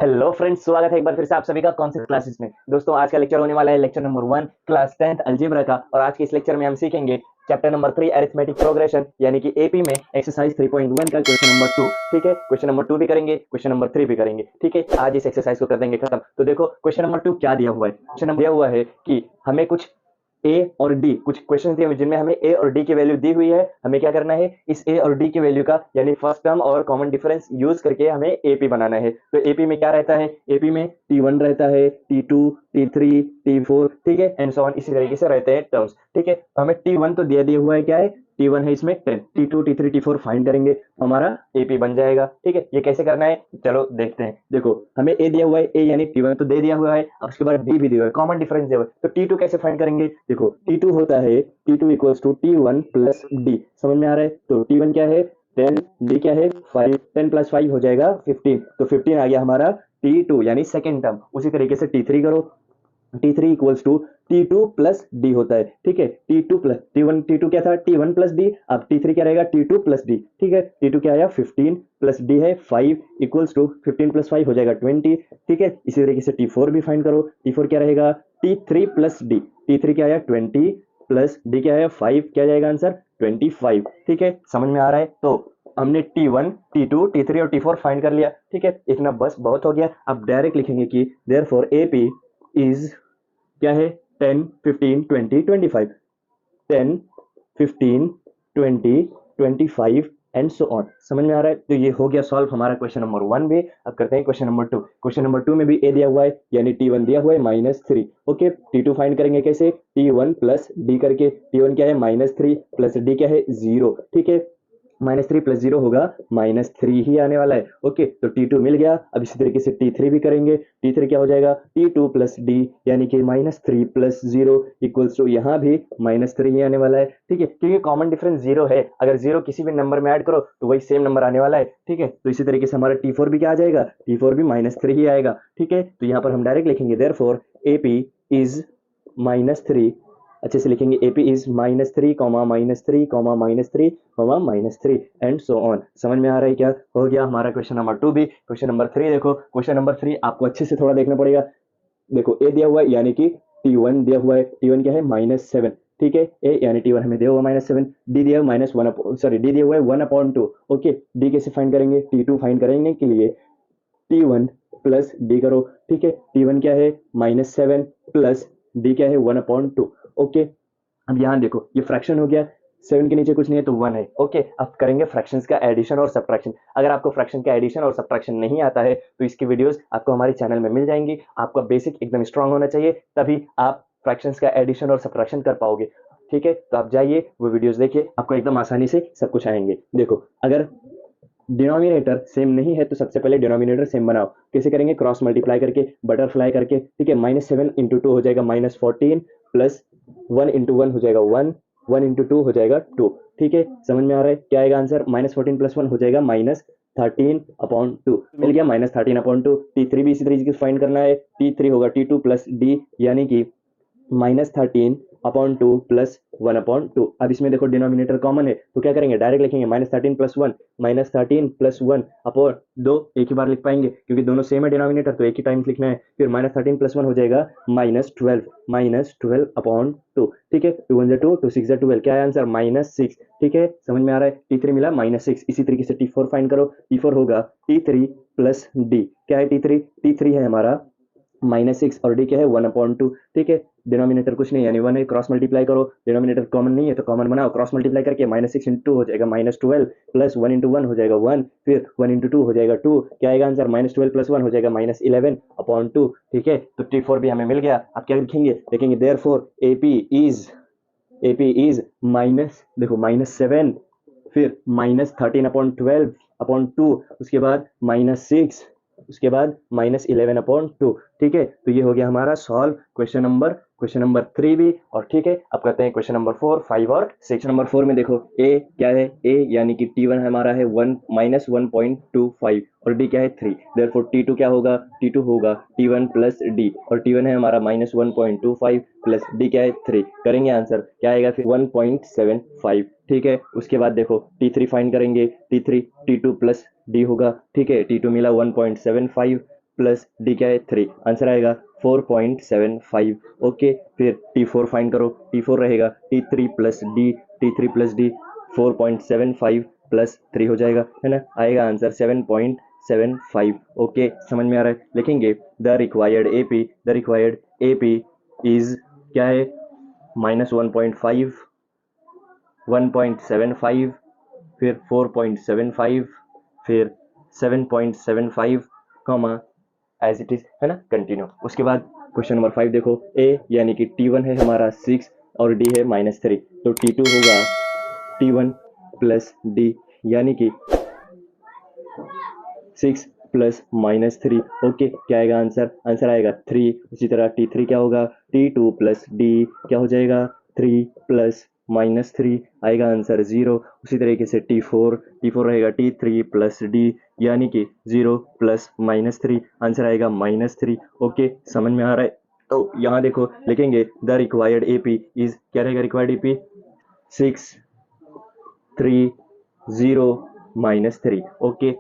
Hello friends, स्वागत है एक बार फिर से आप सभी का कॉन्सेप्ट क्लासेस में। दोस्तों, आज का लेक्चर होने वाला है lecture number 1 class 10th algebra का। और आज के इस लेक्चर में हम सीखेंगे चैप्टर नंबर 3 अरिथमेटिक प्रोग्रेशन यानी कि एपी में एक्सरसाइज 3.1 का क्वेश्चन नंबर 2। ठीक है, क्वेश्चन नंबर 2 भी करेंगे, क्वेश्चन नंबर 3 भी करेंगे। ठीक है, आज इस एक्सरसाइज को कर देंगे खत्म। तो देखो क्वेश्चन नंबर 2 क्या दिया हुआ है। क्वेश्चन नंबर दिया हुआ है कि हमें कुछ ए और डी, कुछ क्वेश्चन दिए हुए जिनमें हमें ए और डी की वैल्यू दी हुई है। हमें क्या करना है, इस ए और डी की वैल्यू का यानी फर्स्ट टर्म और कॉमन डिफरेंस यूज करके हमें एपी बनाना है। तो एपी में क्या रहता है, एपी में टी1 रहता है, टी2, टी3, टी4, ठीक है, एंड सो ऑन, इसी तरीके से रहते हैं टर्म्स। ठीक है, तो हमें टी1 तो दिया हुआ है, क्या है, टी1 है, इसमें 10, टी2, टी3, टी4 फाइंड करेंगे तो हमारा एपी बन जाएगा। ठीक है, ये कैसे करना है, चलो देखते हैं। देखो हमें ए दिया हुआ है, ए यानी टी1 तो दे दिया हुआ है, अब उसके बाद डी भी दिया हुआ है, कॉमन डिफरेंस दिया हुआ है, तो टी2 कैसे फाइंड करेंगे। देखो टी2 होता है, टी2 इक्वल्स टू टी1 प्लस डी, समझ में आ रहा है। तो टी1 क्या है 10, डी क्या है 5, 10 प्लस 5 हो जाएगा 15, तो 15 आ गया हमारा टी2 यानी सेकेंड टर्म। उसी तरीके से टी3 करो, T3 equals to T2 plus D होता है। ठीक है, T2 प्लस T1, T2 क्या था T1 प्लस डी, अब T3 क्या रहेगा T2 प्लस डी। ठीक है, T2 क्या आया 15 प्लस डी है 5 इक्वल्स टू 15 प्लस 5 हो जाएगा 20। ठीक है, इसी तरीके से T4 भी फाइंड करो, T4 क्या रहेगा T3 प्लस डी, T3 क्या आया 20 प्लस डी क्या है 5, क्या जाएगा आंसर 25। ठीक है, समझ में आ रहा है। तो हमने T1, T2, T3 और T4 फाइंड कर लिया। ठीक है, इतना बस बहुत हो गया। अब डायरेक्ट लिखेंगे कि देयरफॉर AP इज क्या है 10, 15, 20, 25, 10, 15, 20, 25 एंड सो ऑन। समझ में आ रहा है। तो ये हो गया सॉल्व हमारा क्वेश्चन नंबर 1 भी। अब करते हैं क्वेश्चन नंबर 2। क्वेश्चन नंबर 2 में भी ए दिया हुआ है यानी टी1 दिया हुआ है -3। ओके, टी2 फाइंड करेंगे कैसे, टी1 प्लस डी करके, टी1 क्या है -3 प्लस डी क्या है 0। ठीक है, -3 प्लस 0 होगा -3 ही आने वाला है। ओके, तो T2 मिल गया। अब इसी तरीके से T3 भी करेंगे, T3 क्या हो जाएगा T2 प्लस डी यानी कि -3 प्लस 0 इक्वल्स टू, यहाँ भी -3 ही आने वाला है। ठीक है, क्योंकि कॉमन डिफरेंस 0 है, अगर 0 किसी भी नंबर में ऐड करो तो वही सेम नंबर आने वाला है। ठीक है, तो इसी तरीके से हमारा T4 भी क्या आ जाएगा, T4 भी -3 ही आएगा। ठीक है, तो यहाँ पर हम डायरेक्ट लिखेंगे देयरफॉर AP इज -3, अच्छे से लिखेंगे AP is -3, -3, -3, -3 and so on. समझ में आ रहा है क्या, हो गया हमारा क्वेश्चन नंबर 2 भी। क्वेश्चन नंबर 3 देखो, क्वेश्चन नंबर 3 आपको अच्छे से थोड़ा देखना पड़ेगा। देखो ए दिया हुआ है यानी कि T1 दिया हुआ है, T1 क्या है -7। ठीक है, ए यानी T1 हमें दिया हुआ -7, डी दिया हुआ -1, सॉरी डी दिया हुआ है 1/2। ओके, डी कैसे फाइंड करेंगे, T2 फाइंड करने के लिए T1 प्लस डी करो। ठीक है, T1 क्या है -7 प्लस डी क्या है 1/2। ओके, अब यहाँ देखो ये फ्रैक्शन हो गया, 7 के नीचे कुछ नहीं है तो 1 है। ओके, अब करेंगे फ्रैक्शंस का एडिशन और सब्ट्रैक्शन। अगर आपको फ्रैक्शन का एडिशन और सब्ट्रैक्शन नहीं आता है तो इसकी वीडियोस आपको हमारे चैनल में मिल जाएंगी। आपका बेसिक एकदम स्ट्रांग होना चाहिए, तभी आप फ्रैक्शंस का एडिशन और सब्ट्रैक्शन कर पाओगे। ठीक है, तो आप जाइए वो वीडियोस देखिए, आपको एकदम आसानी से सब कुछ आएंगे। देखो अगर डिनोमिनेटर सेम नहीं है तो सबसे पहले डिनोमिनेटर सेम बनाओ। कैसे करेंगे, क्रॉस मल्टीप्लाई करके, बटरफ्लाई करके। ठीक है, -7 इंटू 2 हो जाएगा -14 प्लस 1 इंटू 1 हो जाएगा 1, 1 इंटू 2 हो जाएगा 2। ठीक है, समझ में आ रहा है क्या आएगा आंसर, -14 प्लस 1 हो जाएगा -13/2, मिल गया -13/2। T3 भी इसी तरीके से फाइंड करना है, T3 होगा T2 प्लस डी यानी कि -13/2 प्लस 1/2। अब इसमें देखो डिनोमिनेटर कॉमन है तो क्या करेंगे, डायरेक्ट लिखेंगे -13 प्लस 1, -13 प्लस 1 अपॉन 2, एक ही बार लिख पाएंगे क्योंकि दोनों सेम है डिनोमिनेटर, तो एक ही टाइम लिखना है। फिर -13 प्लस 1 हो जाएगा -12, -12/2। ठीक है, 2 1 2, 2 6 12, क्या है आंसर -6। ठीक है, समझ में आ रहा है। T3 मिला -6। इसी तरीके से T4 फाइंड करो, T4 होगा T3 प्लस डी, क्या है T3, T3 है हमारा -6 और डी क्या है 1/2। ठीक है, डिनोमिनेटर कुछ नहीं यानी 1 है, क्रॉस मल्टीप्लाई करो, डिनोमिनेटर कॉमन नहीं है तो कॉमन बनाओ, क्रॉस मल्टीप्लाई करके -6 इंटू 2 हो जाएगा -12 प्लस 1 इंटू 1 हो जाएगा 1, फिर 1 इंटू 2 हो जाएगा 2, क्या आएगा आंसर -12 प्लस 1 हो जाएगा -11/2। ठीक है, तो T4 भी हमें मिल गया। अब क्या लिखेंगे, लिखेंगे देयरफॉर AP इज माइनस, देखो -7, फिर -13/12/2, उसके बाद -6, उसके बाद -11/2। ठीक है, तो ये हो गया हमारा सॉल्व क्वेश्चन नंबर 3 भी। और ठीक है, अब करते हैं क्वेश्चन नंबर 4, 5 और 6। नंबर 4 में देखो ए क्या है, ए यानी कि T1 हमारा है 1 -1.25 और डी क्या है 3। देयरफॉर T2 क्या होगा, T2 होगा T1 प्लस डी, और T1 है हमारा -1.25 प्लस डी क्या है 3। करेंगे आंसर क्या आएगा फिर 1.75। ठीक है, उसके बाद देखो T3 फाइंड करेंगे, T3 T2 प्लस डी होगा। ठीक है, T2 मिला 1.75 प्लस डी क्या है 3, आंसर आएगा 4.75। ओके, फिर T4 फाइंड करो, T4 रहेगा T3 प्लस डी 4.75 प्लस 3 हो जाएगा, है ना, आएगा आंसर 7.75। ओके, समझ में आ रहा है। लिखेंगे द रिक्वायर्ड एपी इज क्या है माइनस 1.5, 1.75, फिर 4.75, फिर 7.75 कॉमा एज इट इज, है ना, कंटिन्यू। उसके बाद क्वेश्चन नंबर 5 देखो, ए यानी कि T1 है हमारा 6 और डी है -3, तो T2 होगा T1 प्लस डी यानी कि 6 प्लस -3। ओके, क्या आएगा आंसर, आंसर आएगा 3। उसी तरह T3 क्या होगा, T2 प्लस डी क्या हो जाएगा 3 प्लस -3, आएगा आंसर 0। उसी तरीके से T4 रहेगा T3 प्लस डी यानी कि 0 प्लस -3, आंसर आएगा -3। ओके, समझ में आ रहा है। तो यहाँ देखो लिखेंगे द रिक्वायर्ड एपी इज, क्या रहेगा required AP 6 3 0 -3। Okay,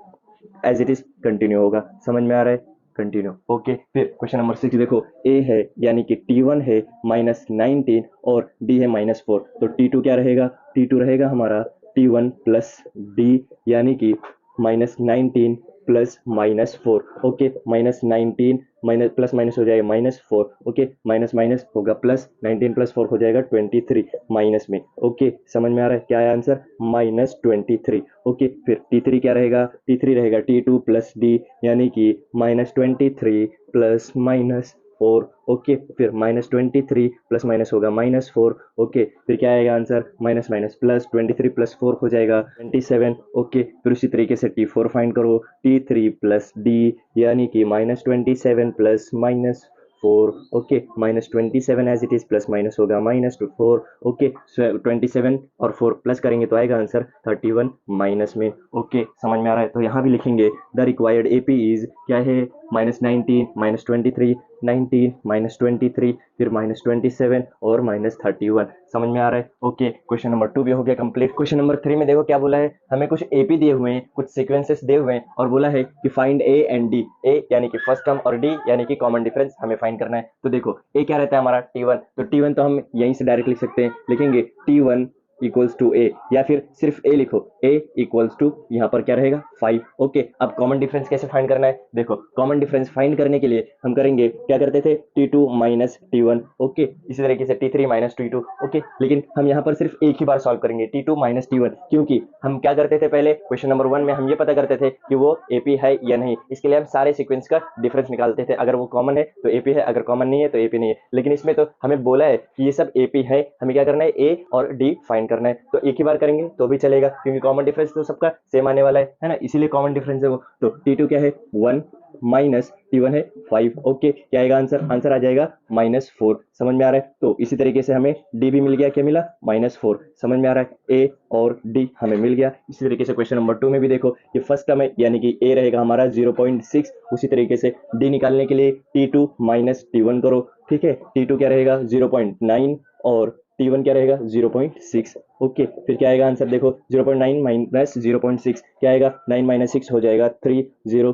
as it is continue होगा, समझ में आ रहा है, कंटिन्यू। ओके, फिर क्वेश्चन नंबर 6 देखो, ए है यानी कि T1 है -19 और डी है -4, तो T2 क्या रहेगा, T2 रहेगा हमारा T1 प्लस डी यानी कि -19 plus -4। Okay, -19 minus plus minus हो जाएगा -4। ओके, माइनस माइनस होगा प्लस, 19 प्लस 4 हो जाएगा 23 माइनस में। ओके, समझ में आ रहा है, क्या है आंसर -23। ओके, फिर T3 क्या रहेगा, T3 रहेगा T2 प्लस डी यानी कि -23 प्लस -4। ओके, फिर -23 प्लस माइनस होगा -4। ओके, फिर क्या आएगा answer, minus minus plus, 23 plus 4 हो जाएगा 27। ओके, फिर उसी तरीके से T4 फाइंड करो, T3 प्लस डी यानी कि -27 plus -4। Okay, -27 as it is plus minus होगा -4। ओके, 27 और 4 प्लस करेंगे तो आएगा आंसर 31 माइनस में। ओके, समझ में आ रहा है। तो यहाँ भी लिखेंगे द रिक्वायर्ड एपी इज क्या है -19 -23 19 -23 फिर -27 और -31, समझ में आ रहा है। ओके, क्वेश्चन नंबर 2 भी हो गया कंप्लीट। क्वेश्चन नंबर 3 में देखो क्या बोला है, हमें कुछ एपी दिए हुए हैं, कुछ सीक्वेंसेस दिए हुए हैं और बोला है कि फाइंड ए एंड डी, ए यानी कि फर्स्ट टर्म और डी यानी कि कॉमन डिफरेंस हमें फाइंड करना है। तो देखो ए क्या रहता है हमारा T1, तो T1 तो हम यहीं से डायरेक्ट लिख सकते हैं, लिखेंगे T1 इक्वल्स टू ए या फिर सिर्फ ए लिखो, ए इक्वल्स टू यहाँ पर क्या रहेगा 5। ओके, अब कॉमन डिफरेंस कैसे फाइंड करना है, देखो कॉमन डिफरेंस फाइंड करने के लिए हम करेंगे, क्या करते थे T2 माइनस T1। ओके, इसी तरीके से T3 माइनस T2। ओके, लेकिन हम यहाँ पर सिर्फ एक ही बार सॉल्व करेंगे T2 माइनस T1, क्योंकि हम क्या करते थे पहले क्वेश्चन नंबर 1 में हम ये पता करते थे कि वो एपी है या नहीं, इसके लिए हम सारे सीक्वेंस का डिफरेंस निकालते थे, अगर वो कॉमन है तो एपी है, अगर कॉमन नहीं है तो एपी नहीं है। लेकिन इसमें तो हमें बोला है कि ये सब एपी है, हमें क्या करना है ए और डी फाइंड करना है, तो एक ही बार करेंगे तो भी चलेगा क्योंकि कॉमन डिफरेंस तो सबका सेम आने वाला है ना, इसीलिए कॉमन डिफरेंस है वो। तो T2 क्या है 1 माइनस T1 है 5। ओके, क्या आएगा आंसर, आंसर आ जाएगा -4। समझ में आ रहा है। तो इसी तरीके से हमें डी भी मिल गया, क्या मिला -4। समझ में आ रहा है, ए और डी हमें मिल गया। इसी तरीके से क्वेश्चन नंबर 2 में भी देखो, ये फर्स्ट टर्म है यानी कि ए रहेगा हमारा 0.6, उसी तरीके से डी निकालने के लिए T2 माइनस T1 करो, ठीक है, T2 क्या रहेगा 0.9 और T1 क्या रहेगा 0.6। ओके, फिर क्या आएगा आंसर, देखो 0.9 माइनस 0.6 क्या आएगा, 9 माइनस 6 हो जाएगा 3, 0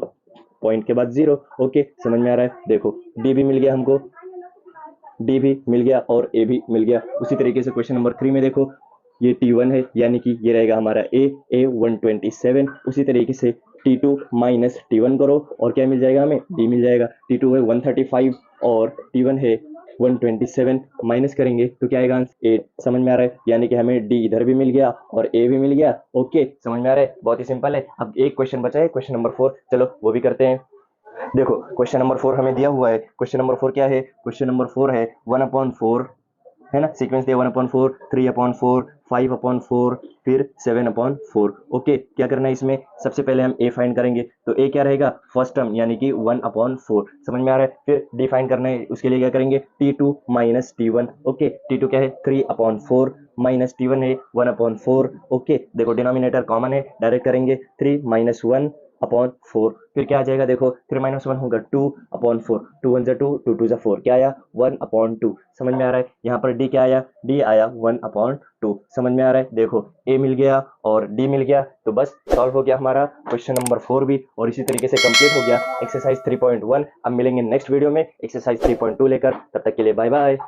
पॉइंट के बाद 0। ओके, समझ में आ रहा है। देखो डी भी मिल गया हमको, डी भी मिल गया और ए भी मिल गया। उसी तरीके से क्वेश्चन नंबर 3 में देखो, ये T1 है यानी कि ये रहेगा हमारा ए 127। उसी तरीके से T2 माइनस T1 करो और क्या मिल जाएगा हमें, डी मिल जाएगा। T2 है 135 और T1 है 127, माइनस करेंगे तो क्या आएगा आंसर 8। समझ में आ रहा है, यानी कि हमें डी इधर भी मिल गया और ए भी मिल गया। ओके, समझ में आ रहा है, बहुत ही सिंपल है। अब एक क्वेश्चन बचा है, क्वेश्चन नंबर 4, चलो वो भी करते हैं। देखो क्वेश्चन नंबर 4 हमें दिया हुआ है, क्वेश्चन नंबर 4 क्या है, क्वेश्चन नंबर 4 है 1/4, है ना, सीक्वेंस दिया 1/4, 3/4, 5/4, फिर 7/4। ओके, क्या करना है इसमें, सबसे पहले हम ए फाइंड करेंगे, तो ए क्या रहेगा फर्स्ट टर्म यानी कि 1/4। समझ में आ रहा है। फिर डी फाइंड करना है, उसके लिए क्या करेंगे T2 minus T1। Okay, T2 क्या है 3/4 माइनस T1 है 1/4। ओके, देखो डिनोमिनेटर कॉमन है, डायरेक्ट करेंगे 3 - 1 अपॉन 4। फिर क्या आ जाएगा देखो, 3 - 1 होगा 2 अपॉन 4, 2 1 जा 2, 2 2 जा 4, क्या आया 1 अपॉन 2। समझ में आ रहा है। यहाँ पर डी क्या आया, डी आया 1 अपॉन 2। समझ में आ रहा है। देखो ए मिल गया और डी मिल गया, तो बस सॉल्व हो गया हमारा क्वेश्चन नंबर 4 भी, और इसी तरीके से कंप्लीट हो गया एक्सरसाइज 3.1। अब मिलेंगे नेक्स्ट वीडियो में एक्सरसाइज 3.2 लेकर, तब तक के लिए बाय बाय।